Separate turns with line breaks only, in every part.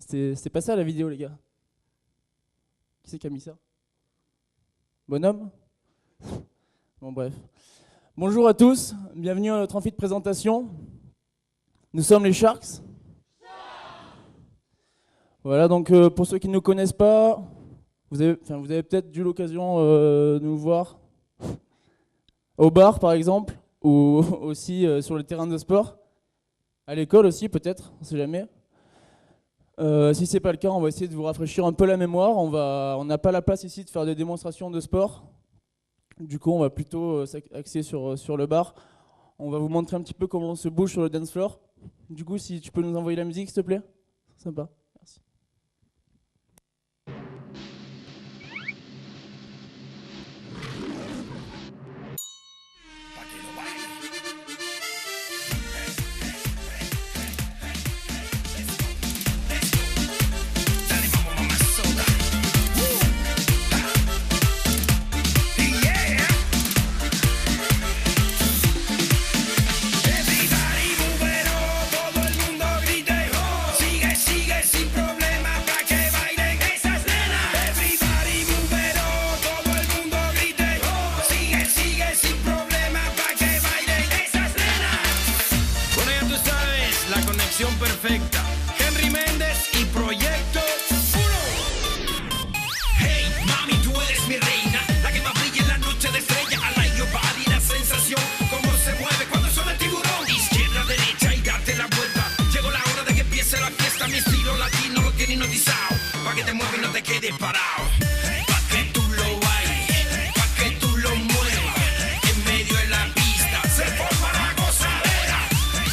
C'était pas ça la vidéo, les gars. Qui c'est qui a mis ça? Bonhomme? Bon, bref. Bonjour à tous, bienvenue à notre amphi de présentation. Nous sommes les Sharks. Voilà, donc pour ceux qui ne nous connaissent pas, vous avez peut-être eu l'occasion de nous voir au bar par exemple, ou aussi sur le terrain de sport, à l'école aussi peut-être, on ne sait jamais. Si ce n'est pas le cas, on va essayer de vous rafraîchir un peu la mémoire. On n'a pas la place ici de faire des démonstrations de sport. Du coup, on va plutôt s'axer sur le bar. On va vous montrer un petit peu comment on se bouge sur le dance floor. Du coup, si tu peux nous envoyer la musique, s'il te plaît. Sympa. Merci.
Perfecta, Henry Méndez y Proyecto 1. Hey, mami, tú eres mi reina, la que más brilla en la noche de estrella. I like your body, la sensación, cómo se mueve cuando suena el tiburón. Izquierda, derecha y date la vuelta. Llegó la hora de que empiece la fiesta. Mi estilo latino lo tiene hipnotizado, pa' que te muevas y no te quedes parado. Pa' que tú lo bailes, pa' que tú lo muevas. En medio de la pista se forma la gozadera.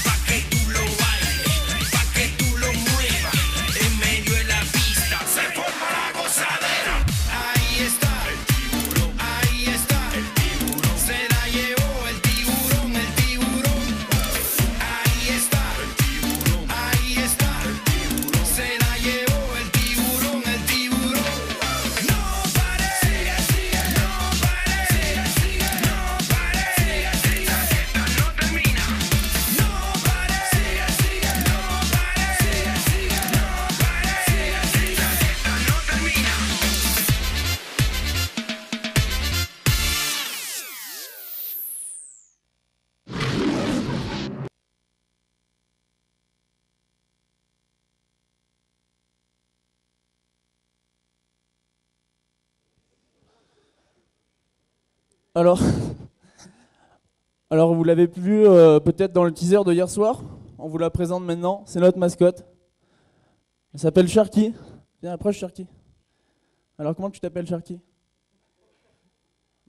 Pa' que tú lo bailes, pa' que tú lo muevas. En medio de la pista se forma la gozadera. Ahí está el tiburón, ahí está el tiburón. Se la llevó el tiburón, el tiburón. Ahí está el tiburón, ahí está el tiburón. Se la llevó el tiburón, el tiburón. No pare, sigue, sigue, no pare, sigue, sigue, no pare, sigue, sigue. La fiesta no termina. No pare, sigue, sigue, no pare, sigue, sigue, no pare, sigue, sigue. La fiesta no termina.
Alors, alors vous l'avez vu peut-être dans le teaser de hier soir. On vous la présente maintenant. C'est notre mascotte. Elle s'appelle Sharky. Viens, approche Sharky. Alors comment tu t'appelles Sharky?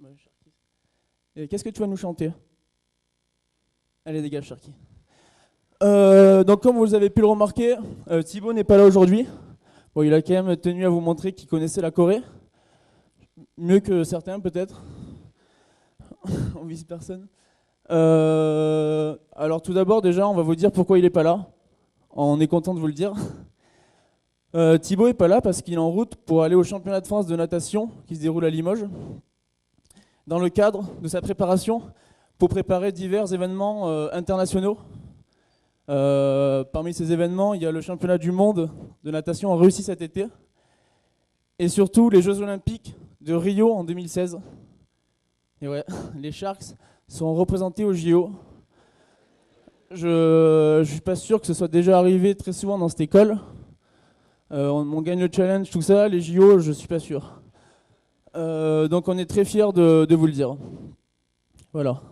Ouais, Sharky. Et qu'est-ce que tu vas nous chanter? Allez, dégage Sharky. Donc comme vous avez pu le remarquer, Thibaut n'est pas là aujourd'hui. Bon, il a quand même tenu à vous montrer qu'il connaissait la Corée. Mieux que certains peut-être. On vise personne. Alors tout d'abord déjà on va vous dire pourquoi il n'est pas là. On est content de vous le dire. Thibaut n'est pas là parce qu'il est en route pour aller au championnat de France de natation qui se déroule à Limoges. Dans le cadre de sa préparation pour préparer divers événements internationaux. Parmi ces événements, il y a le championnat du monde de natation en Russie cet été. Et surtout les Jeux Olympiques de Rio en 2016. Et ouais, les Sharks sont représentés au JO. Je suis pas sûr que ce soit déjà arrivé très souvent dans cette école. On gagne le challenge, tout ça, les JO, je suis pas sûr. Donc on est très fiers de vous le dire. Voilà.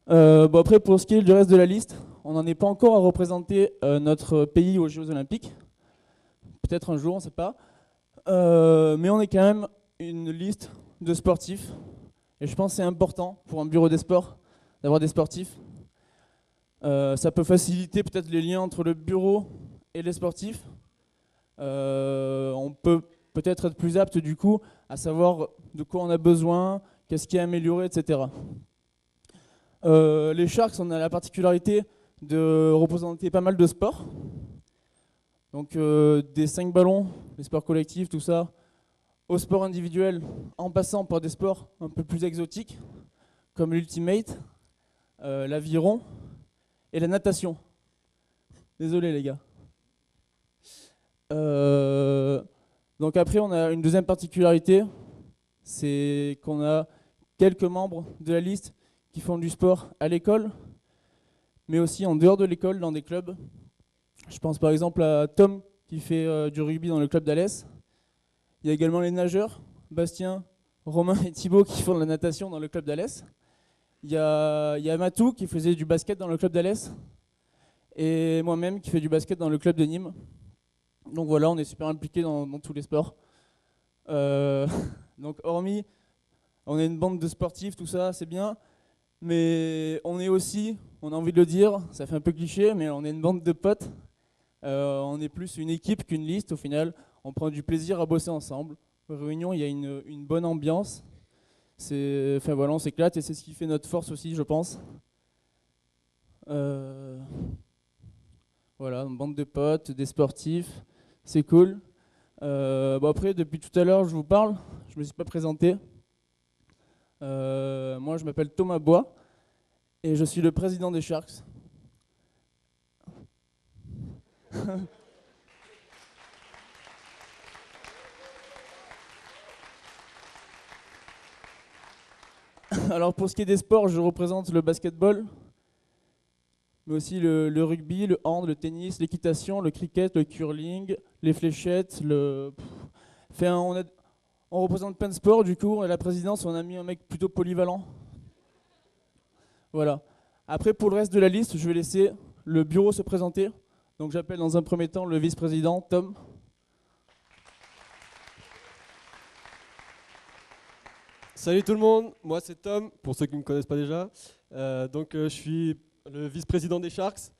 Bon après, pour ce qui est du reste de la liste, on n'en est pas encore à représenter notre pays aux Jeux Olympiques. Peut-être un jour, on ne sait pas. Mais on est quand même une liste de sportifs. Et je pense que c'est important pour un bureau des sports d'avoir des sportifs. Ça peut faciliter peut-être les liens entre le bureau et les sportifs. On peut peut-être être plus apte du coup à savoir de quoi on a besoin, qu'est-ce qui est amélioré, etc. Les Sharks, on a la particularité de représenter pas mal de sports. Donc des 5 ballons, les sports collectifs, tout ça, au sport individuel, en passant par des sports un peu plus exotiques, comme l'ultimate, l'aviron et la natation. Désolé les gars. Euh, donc après, on a une deuxième particularité, c'est qu'on a quelques membres de la liste qui font du sport à l'école, mais aussi en dehors de l'école, dans des clubs. Je pense par exemple à Tom qui fait du rugby dans le club d'Alès. Il y a également les nageurs, Bastien, Romain et Thibaut qui font de la natation dans le club d'Alès. Il y a Matou qui faisait du basket dans le club d'Alès. Et moi-même qui fais du basket dans le club de Nîmes. Donc voilà, on est super impliqués dans tous les sports. Euh, donc hormis, on est une bande de sportifs, tout ça, c'est bien. Mais on est aussi, on a envie de le dire, ça fait un peu cliché, mais on est une bande de potes. On est plus une équipe qu'une liste au final. On prend du plaisir à bosser ensemble. Aux réunions, il y a une bonne ambiance. Enfin voilà, on s'éclate et c'est ce qui fait notre force aussi, je pense. Euh, voilà, une bande de potes, des sportifs, c'est cool. Bon après, depuis tout à l'heure, je vous parle, je me suis pas présenté. Moi, je m'appelle Thomas Bois et je suis le président des Sharks. Alors pour ce qui est des sports, je représente le basketball, mais aussi le rugby, le hand, le tennis, l'équitation, le cricket, le curling, les fléchettes, Enfin, on représente plein de sports, du coup, à la présidence, on a mis un mec plutôt polyvalent. Voilà. Après, pour le reste de la liste, je vais laisser le bureau se présenter. Donc j'appelle dans un premier temps le vice-président, Tom.
Salut tout le monde, moi c'est Tom, pour ceux qui ne me connaissent pas déjà. Je suis le vice-président des Sharks.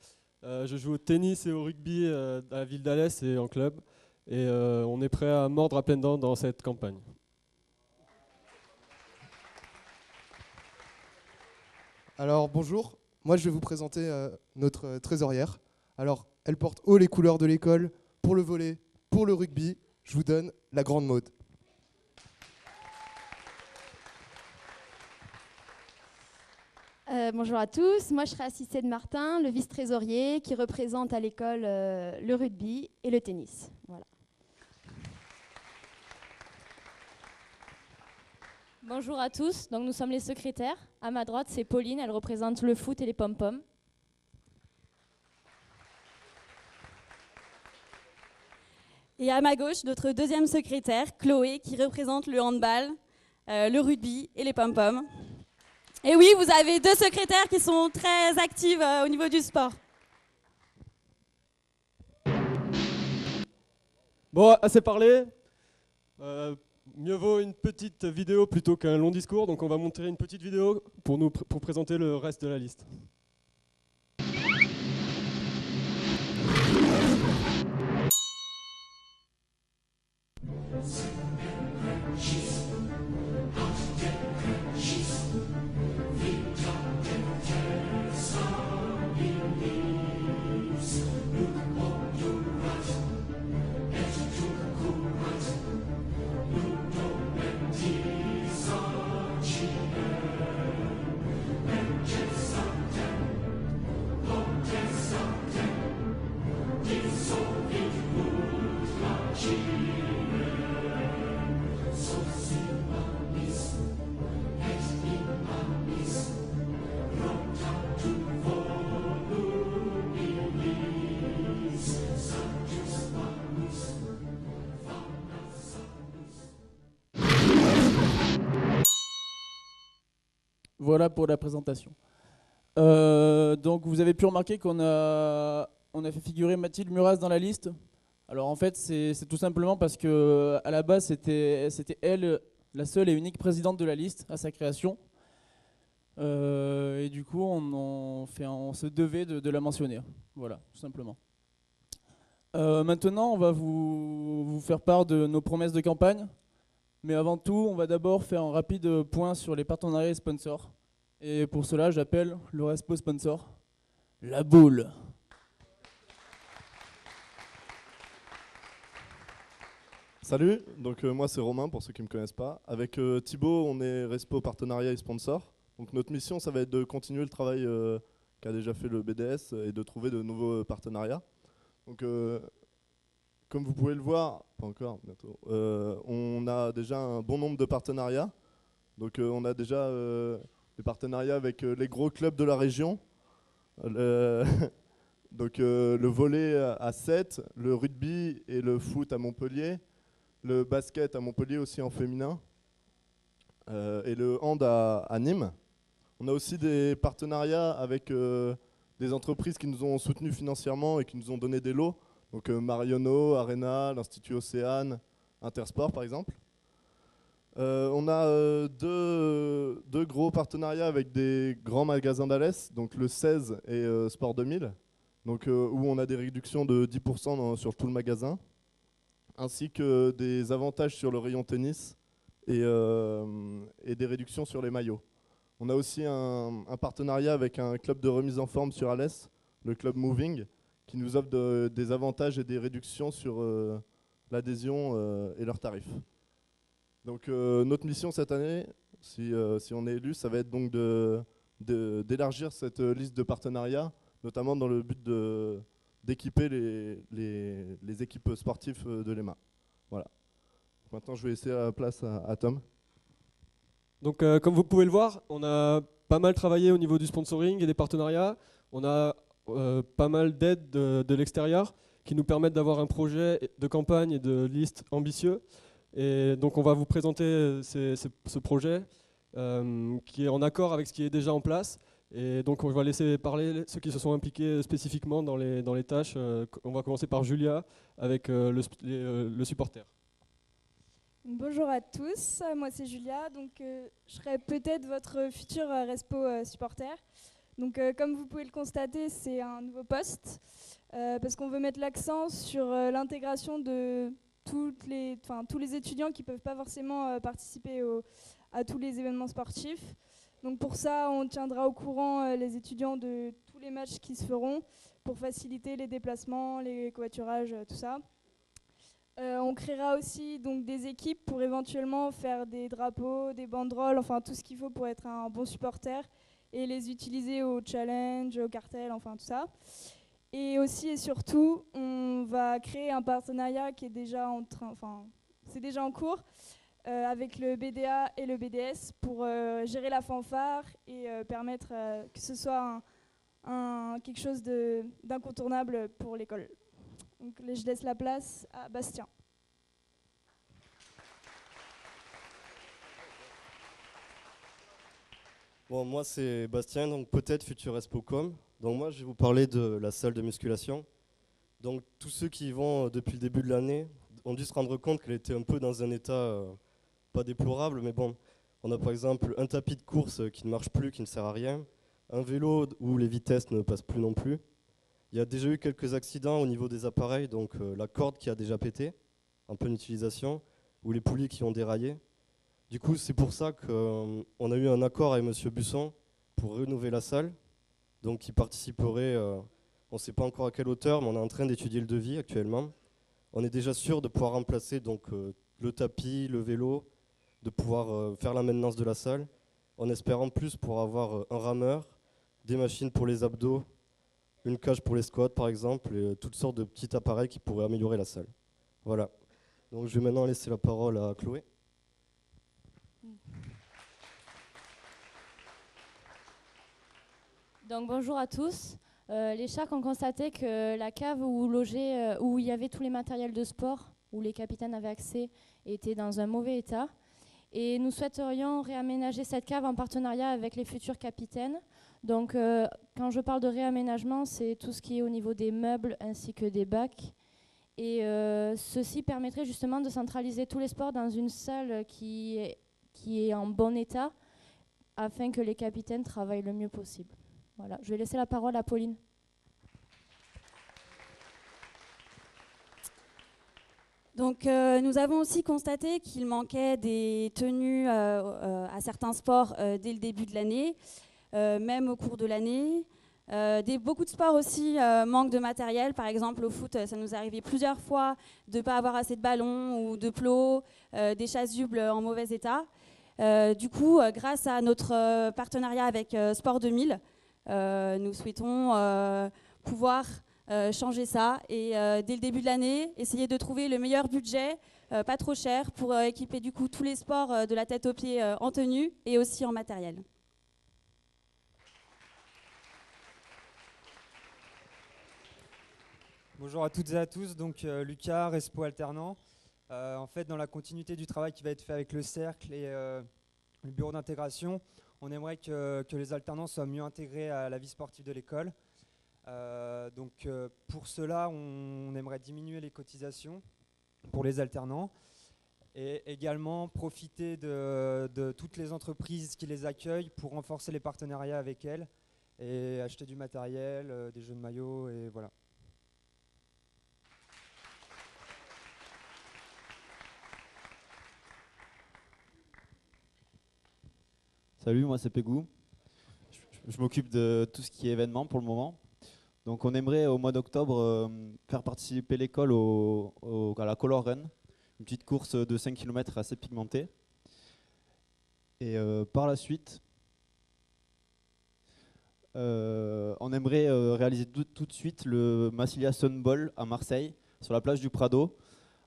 Je joue au tennis et au rugby à la ville d'Alès et en club. Et on est prêt à mordre à pleines dents dans cette campagne.
Alors bonjour, moi je vais vous présenter notre trésorière. Alors elle porte haut les couleurs de l'école pour le volley, pour le rugby. Je vous donne la grande Maude.
Bonjour à tous, moi je serai assistée de Martin, le vice-trésorier qui représente à l'école le rugby et le tennis. Voilà.
Bonjour à tous, donc nous sommes les secrétaires. À ma droite, c'est Pauline, elle représente le foot et les pom-poms.
Et à ma gauche, notre deuxième secrétaire, Chloé, qui représente le handball, le rugby et les pom-poms. Et oui, vous avez deux secrétaires qui sont très actives au niveau du sport.
Bon, assez parlé. Mieux vaut une petite vidéo plutôt qu'un long discours. Donc on va montrer une petite vidéo pour présenter le reste de la liste.
Voilà pour la présentation. Donc vous avez pu remarquer on a fait figurer Mathilde Muras dans la liste. Alors en fait c'est tout simplement parce que à la base c'était elle la seule et unique présidente de la liste à sa création. Et du coup on se devait de la mentionner. Voilà, tout simplement. Maintenant on va vous faire part de nos promesses de campagne. Mais avant tout, on va d'abord faire un rapide point sur les partenariats et sponsors. Et pour cela, j'appelle le respo sponsor, la boule.
Salut, donc moi c'est Romain pour ceux qui ne me connaissent pas. Avec Thibaut, on est respo partenariat et sponsor. Donc notre mission, ça va être de continuer le travail qu'a déjà fait le BDS et de trouver de nouveaux partenariats. Donc comme vous pouvez le voir, pas encore, bientôt, on a déjà un bon nombre de partenariats. Donc on a déjà des partenariats avec les gros clubs de la région. Donc le volley à 7, le rugby et le foot à Montpellier, le basket à Montpellier aussi en féminin, et le hand à Nîmes. On a aussi des partenariats avec des entreprises qui nous ont soutenus financièrement et qui nous ont donné des lots. Donc Marionneau, Arena, l'Institut Océane, Intersport par exemple. On a deux gros partenariats avec des grands magasins d'Alès, donc le 16 et Sport 2000, donc, où on a des réductions de 10% sur tout le magasin, ainsi que des avantages sur le rayon tennis et des réductions sur les maillots. On a aussi un partenariat avec un club de remise en forme sur Alès, le club Moving, qui nous offre des avantages et des réductions sur l'adhésion et leurs tarifs. Donc notre mission cette année, si on est élu, ça va être donc d'élargir cette liste de partenariats, notamment dans le but d'équiper les équipes sportives de l'EMA. Voilà. Maintenant, je vais laisser la place à Tom.
Donc comme vous pouvez le voir, on a pas mal travaillé au niveau du sponsoring et des partenariats. On a pas mal d'aides de l'extérieur qui nous permettent d'avoir un projet de campagne et de liste ambitieux. Et donc on va vous présenter ce projet qui est en accord avec ce qui est déjà en place. Et donc on va laisser parler ceux qui se sont impliqués spécifiquement dans les tâches. On va commencer par Julia avec le supporter.
Bonjour à tous, moi c'est Julia, donc je serai peut-être votre futur Respo supporter. Donc comme vous pouvez le constater, c'est un nouveau poste parce qu'on veut mettre l'accent sur l'intégration de tous les étudiants qui ne peuvent pas forcément participer à tous les événements sportifs. Donc pour ça, on tiendra au courant les étudiants de tous les matchs qui se feront pour faciliter les déplacements, les covoiturages, tout ça. On créera aussi donc des équipes pour éventuellement faire des drapeaux, des banderoles, enfin tout ce qu'il faut pour être un bon supporter et les utiliser au challenge, au cartel, enfin tout ça. Et aussi et surtout, on va créer un partenariat qui est déjà c'est déjà en cours avec le BDA et le BDS pour gérer la fanfare et permettre que ce soit quelque chose d'incontournable pour l'école. Donc je laisse la place à Bastien.
Bon, moi c'est Bastien, donc peut-être futur Espocom. Donc moi je vais vous parler de la salle de musculation. Donc tous ceux qui y vont depuis le début de l'année ont dû se rendre compte qu'elle était un peu dans un état pas déplorable, mais bon, on a par exemple un tapis de course qui ne marche plus, qui ne sert à rien, un vélo où les vitesses ne passent plus non plus. Il y a déjà eu quelques accidents au niveau des appareils, donc la corde qui a déjà pété, en pleine utilisation, ou les poulies qui ont déraillé. Du coup, c'est pour ça qu'on a eu un accord avec M. Busson pour rénover la salle, donc qui participerait, on ne sait pas encore à quelle hauteur, mais on est en train d'étudier le devis actuellement. On est déjà sûr de pouvoir remplacer donc, le tapis, le vélo, de pouvoir faire la maintenance de la salle. On espère en plus pour avoir un rameur, des machines pour les abdos, une cage pour les squats par exemple, et toutes sortes de petits appareils qui pourraient améliorer la salle. Voilà. Donc je vais maintenant laisser la parole à Chloé.
Donc bonjour à tous. Les Sharks ont constaté que la cave où il y avait tous les matériels de sport, où les capitaines avaient accès, était dans un mauvais état. Et nous souhaiterions réaménager cette cave en partenariat avec les futurs capitaines. Donc quand je parle de réaménagement, c'est tout ce qui est au niveau des meubles ainsi que des bacs. Et ceci permettrait justement de centraliser tous les sports dans une salle qui est en bon état afin que les capitaines travaillent le mieux possible. Voilà, je vais laisser la parole à Pauline.
Donc nous avons aussi constaté qu'il manquait des tenues à certains sports dès le début de l'année, même au cours de l'année. Beaucoup de sports aussi manquent de matériel. Par exemple, au foot, ça nous est arrivé plusieurs fois de ne pas avoir assez de ballons ou de plots, des chasubles en mauvais état. Du coup, grâce à notre partenariat avec Sport 2000, nous souhaitons pouvoir changer ça et dès le début de l'année, essayer de trouver le meilleur budget, pas trop cher, pour équiper du coup tous les sports de la tête aux pieds en tenue et aussi en matériel.
Bonjour à toutes et à tous, donc Lucas, Respo alternant. En fait, dans la continuité du travail qui va être fait avec le cercle et le bureau d'intégration, on aimerait que les alternants soient mieux intégrés à la vie sportive de l'école. Pour cela, on aimerait diminuer les cotisations pour les alternants et également profiter de toutes les entreprises qui les accueillent pour renforcer les partenariats avec elles et acheter du matériel, des jeux de maillot et voilà.
Salut, moi c'est Pégou. Je m'occupe de tout ce qui est événement pour le moment. Donc on aimerait au mois d'octobre faire participer l'école à la Color Run, une petite course de 5 km assez pigmentée. Et par la suite, on aimerait réaliser tout de suite le Massilia Sun Ball à Marseille, sur la plage du Prado,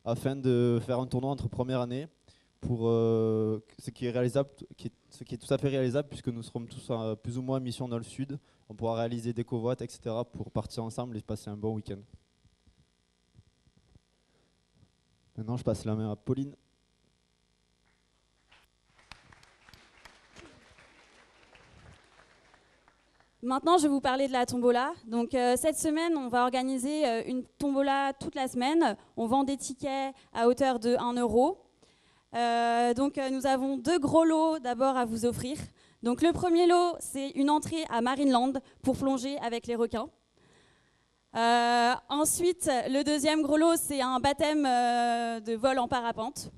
afin de faire un tournoi entre première année, pour ce qui est tout à fait réalisable, puisque nous serons tous plus ou moins en mission dans le sud. On pourra réaliser des covoites, etc. pour partir ensemble et passer un bon week-end. Maintenant, je passe la main à Pauline.
Maintenant, je vais vous parler de la tombola. Donc, cette semaine, on va organiser une tombola toute la semaine. On vend des tickets à hauteur de 1 €. Nous avons 2 gros lots d'abord à vous offrir. Donc le premier lot, c'est une entrée à Marineland pour plonger avec les requins. Ensuite, le deuxième gros lot, c'est un baptême de vol en parapente.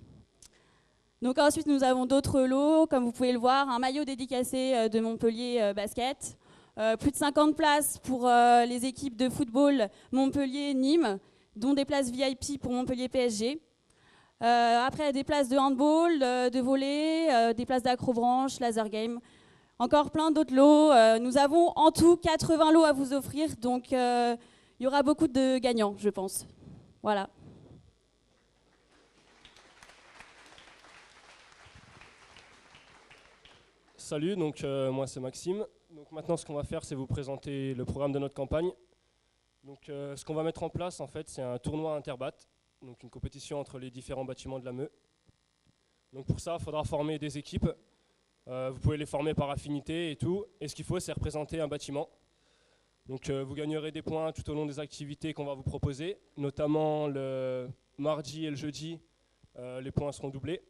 Donc ensuite, nous avons d'autres lots, comme vous pouvez le voir, un maillot dédicacé de Montpellier Basket, plus de 50 places pour les équipes de football Montpellier-Nîmes, dont des places VIP pour Montpellier PSG. Après, des places de handball, de volley, des places d'acrobranche, laser game. Encore plein d'autres lots. Nous avons en tout 80 lots à vous offrir, donc il y aura beaucoup de gagnants, je pense. Voilà.
Salut, donc moi c'est Maxime. Donc maintenant ce qu'on va faire, c'est vous présenter le programme de notre campagne. Donc ce qu'on va mettre en place, en fait, c'est un tournoi interbat. Donc une compétition entre les différents bâtiments de la Meux. Donc pour ça, il faudra former des équipes. Vous pouvez les former par affinité et tout. Et ce qu'il faut, c'est représenter un bâtiment. Donc vous gagnerez des points tout au long des activités qu'on va vous proposer. Notamment le mardi et le jeudi, les points seront doublés.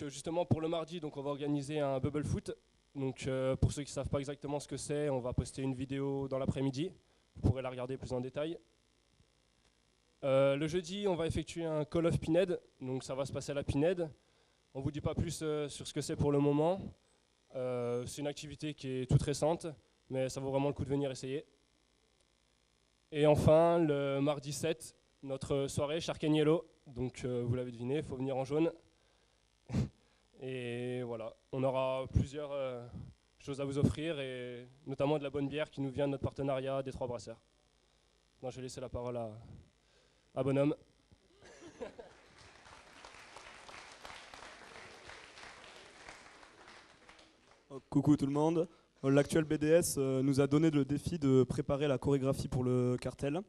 Justement pour le mardi, donc on va organiser un bubble foot. Donc pour ceux qui ne savent pas exactement ce que c'est, on va poster une vidéo dans l'après-midi. Vous pourrez la regarder plus en détail. Le jeudi, on va effectuer un Call of Pinhead, donc ça va se passer à la Pinhead. On ne vous dit pas plus sur ce que c'est pour le moment. C'est une activité qui est toute récente, mais ça vaut vraiment le coup de venir essayer. Et enfin, le mardi 7, notre soirée Shark and Yellow. Donc vous l'avez deviné, il faut venir en jaune. Et voilà, on aura plusieurs choses à vous offrir, et notamment de la bonne bière qui nous vient de notre partenariat des 3 Brasseurs. Non, je vais laisser la parole à Bonhomme.
Coucou tout le monde. L'actuel BDS nous a donné le défi de préparer la chorégraphie pour le cartel.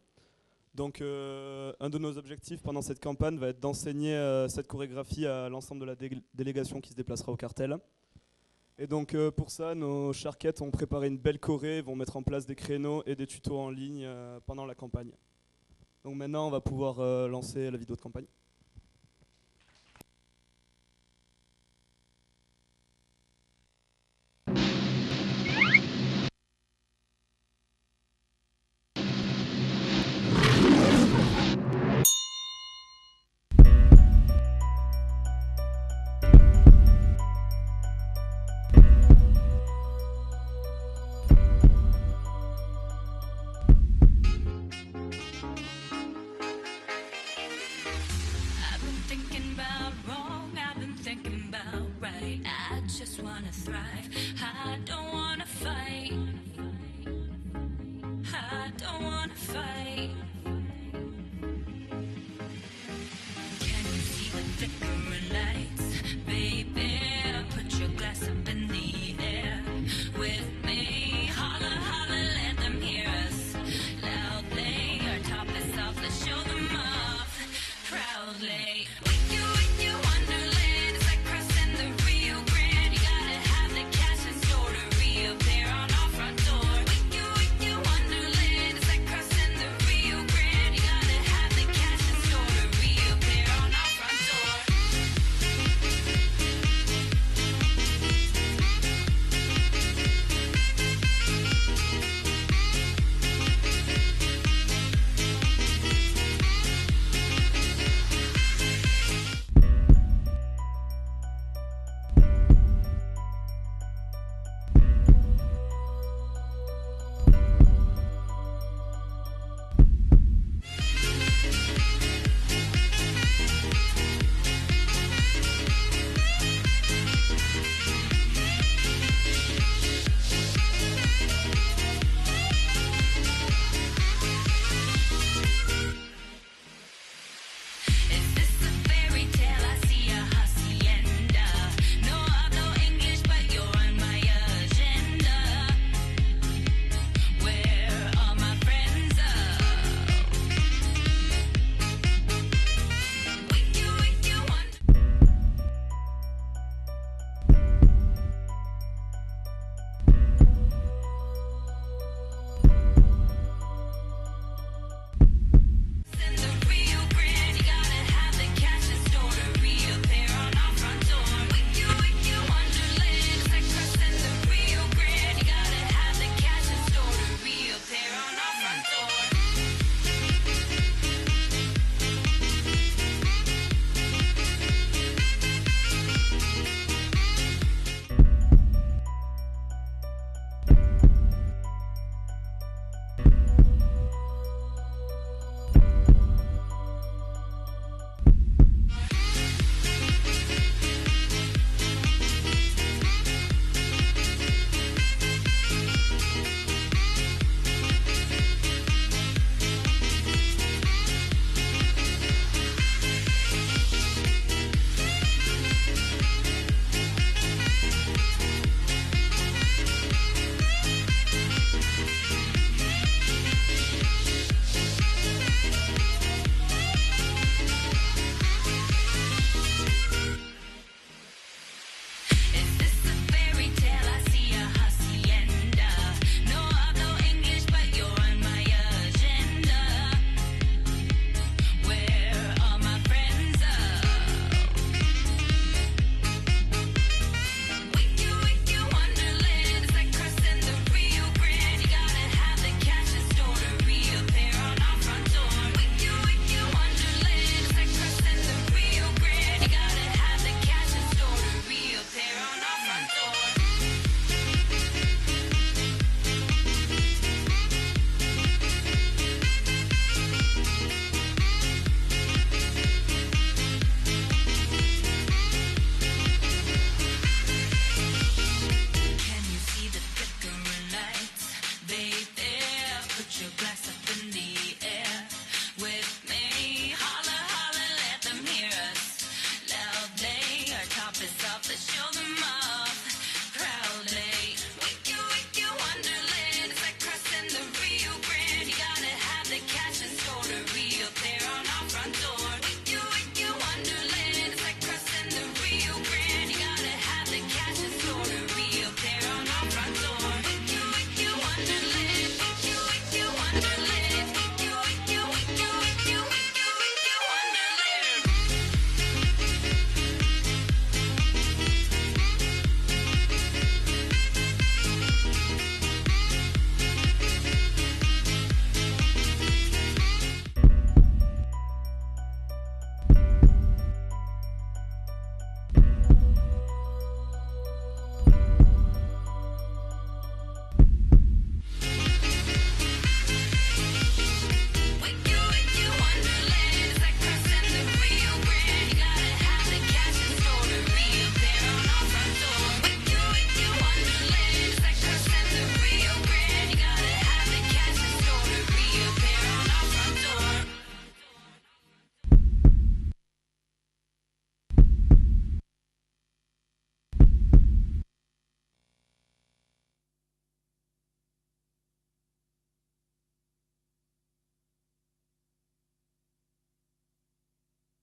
Donc un de nos objectifs pendant cette campagne va être d'enseigner cette chorégraphie à l'ensemble de la délégation qui se déplacera au cartel. Et donc pour ça, nos charquettes ont préparé une belle choré, vont mettre en place des créneaux et des tutos en ligne pendant la campagne. Donc maintenant, on va pouvoir lancer la vidéo de campagne.
just wanna thrive. I don't wanna fight. I don't
wanna fight. Can you see the flickering lights? Baby, put your glass up in the air with me. Holla, holla, let them hear us loudly. Our top is off, let's show them off proudly. With you, Wonderland. It's like crossing the Rio Grande. You gotta have the cash in store to reappear on our front door. With you, Wonderland. It's like crossing the Rio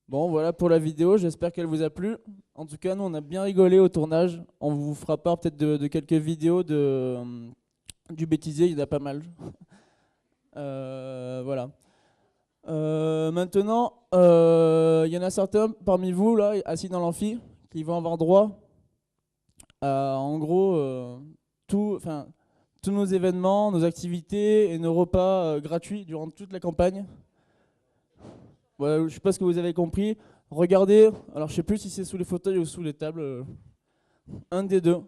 Bon, voilà pour la vidéo, j'espère qu'elle vous a plu. En tout cas, nous, on a bien rigolé au tournage. On vous fera part peut-être de quelques vidéos du bêtisier, il y en a pas mal. Voilà. Maintenant, il y en a certains parmi vous, là, assis dans l'amphi, qui vont avoir droit à, en gros, tous nos événements, nos activités et nos repas gratuits durant toute la campagne. Ouais, je ne sais pas ce que vous avez compris. Regardez, alors je ne sais plus si c'est sous les fauteuils ou sous les tables, un des deux.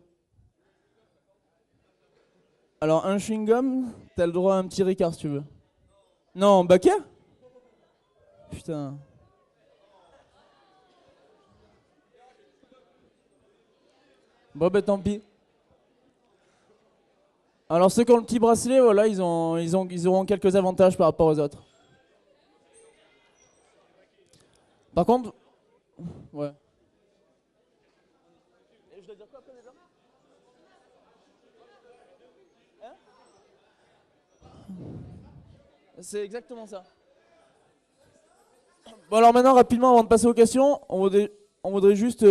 Alors un chewing-gum, tu as le droit à un petit Ricard si tu veux. Non, baquet? Putain. Bon bah tant pis. Alors ceux qui ont le petit bracelet, voilà, ils auront quelques avantages par rapport aux autres. Par contre, ouais. C'est exactement ça. Bon alors maintenant rapidement avant de passer aux questions, on voudrait juste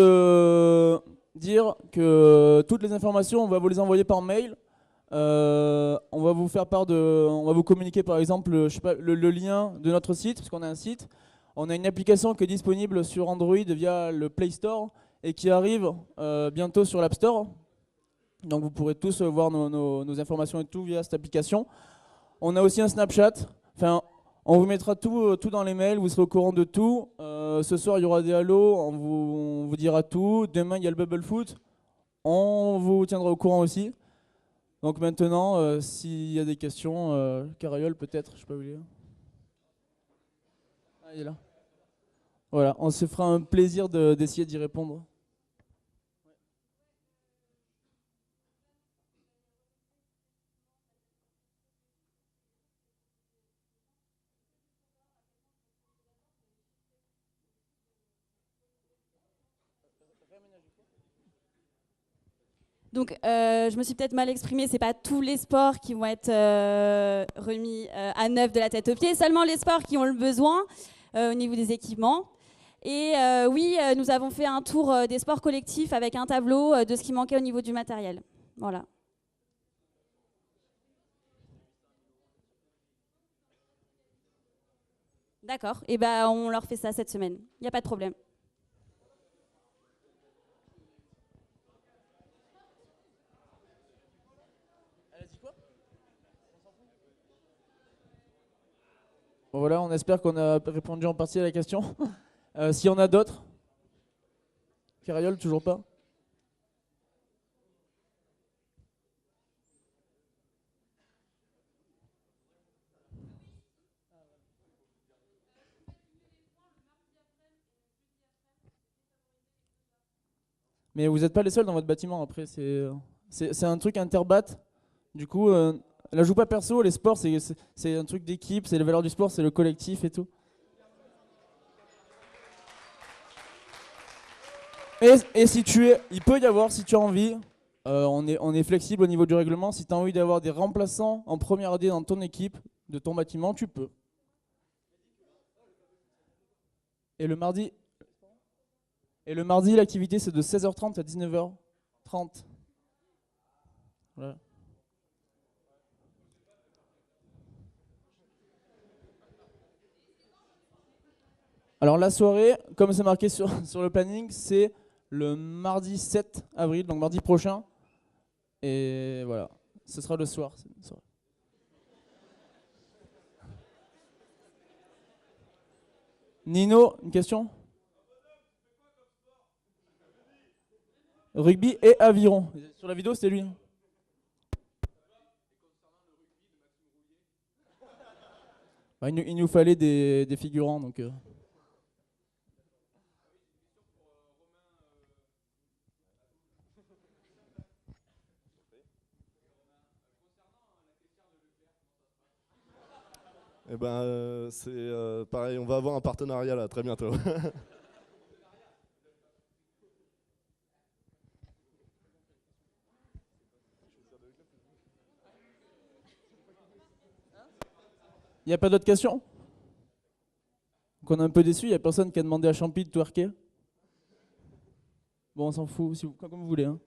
dire que toutes les informations on va vous les envoyer par mail. On va vous faire on va vous communiquer par exemple je sais pas, le lien de notre site parce qu'on a un site. On a une application qui est disponible sur Android via le Play Store et qui arrive bientôt sur l'App Store. Donc vous pourrez tous voir nos informations et tout via cette application. On a aussi un Snapchat. Enfin, on vous mettra tout dans les mails, vous serez au courant de tout. Ce soir, il y aura des halos, on vous dira tout. Demain, il y a le Bubble Foot. On vous tiendra au courant aussi. Donc maintenant, s'il y a des questions, Carayol peut-être, je sais pas où il est. Ah, il est là. Voilà, on se fera un plaisir d'essayer d'y répondre.
Donc, je me suis peut-être mal exprimée, c'est pas tous les sports qui vont être remis à neuf de la tête aux pieds, seulement les sports qui ont le besoin au niveau des équipements. Et oui, nous avons fait un tour des sports collectifs avec un tableau de ce qui manquait au niveau du matériel. Voilà. D'accord, et ben on leur fait ça cette semaine, il n'y a pas de problème.
Bon, voilà, on espère qu'on a répondu en partie à la question. S'il y en a d'autres, Carayol, toujours pas? Mais vous n'êtes pas les seuls dans votre bâtiment après, c'est un truc interbat. Du coup, la joue pas perso, les sports, c'est un truc d'équipe, c'est les valeurs du sport, c'est le collectif et tout. Et si il peut y avoir, si tu as envie, on est flexible au niveau du règlement, si tu as envie d'avoir des remplaçants en première AD dans ton équipe, de ton bâtiment, tu peux. Et le mardi, l'activité c'est de 16h30 à 19h30. Voilà. Alors la soirée, comme c'est marqué sur le planning, c'est le mardi 7 avril, donc mardi prochain. Et voilà, ce sera le soir. Nino, une question? Rugby et aviron. Sur la vidéo, c'était lui. Bah, il nous fallait des figurants, donc...
Eh ben, c'est pareil, on va avoir un partenariat là, très bientôt. Il
n'y a pas d'autres questions? qu'on est un peu déçu. Il n'y a personne qui a demandé à Champi de twerker. Bon, on s'en fout, si vous, comme vous voulez. Hein.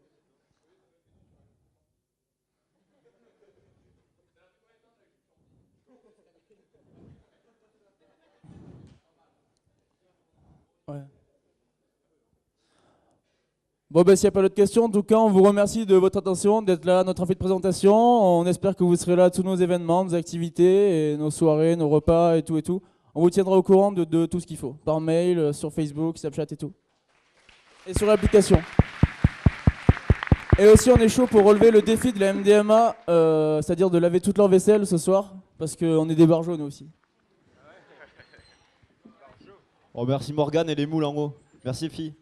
Ouais. Bon, ben, s'il n'y a pas d'autres questions, en tout cas, on vous remercie de votre attention, d'être là à notre envie de présentation. On espère que vous serez là à tous nos événements, nos activités, et nos soirées, nos repas et tout et tout. On vous tiendra au courant de tout ce qu'il faut, par mail, sur Facebook, Snapchat et tout. Et sur l'application. Et aussi, on est chaud pour relever le défi de la MDMA, c'est-à-dire de laver toute leur vaisselle ce soir, parce qu'on est des barjots, nous aussi.
Oh, merci Morgane et les moules en haut. Merci filles.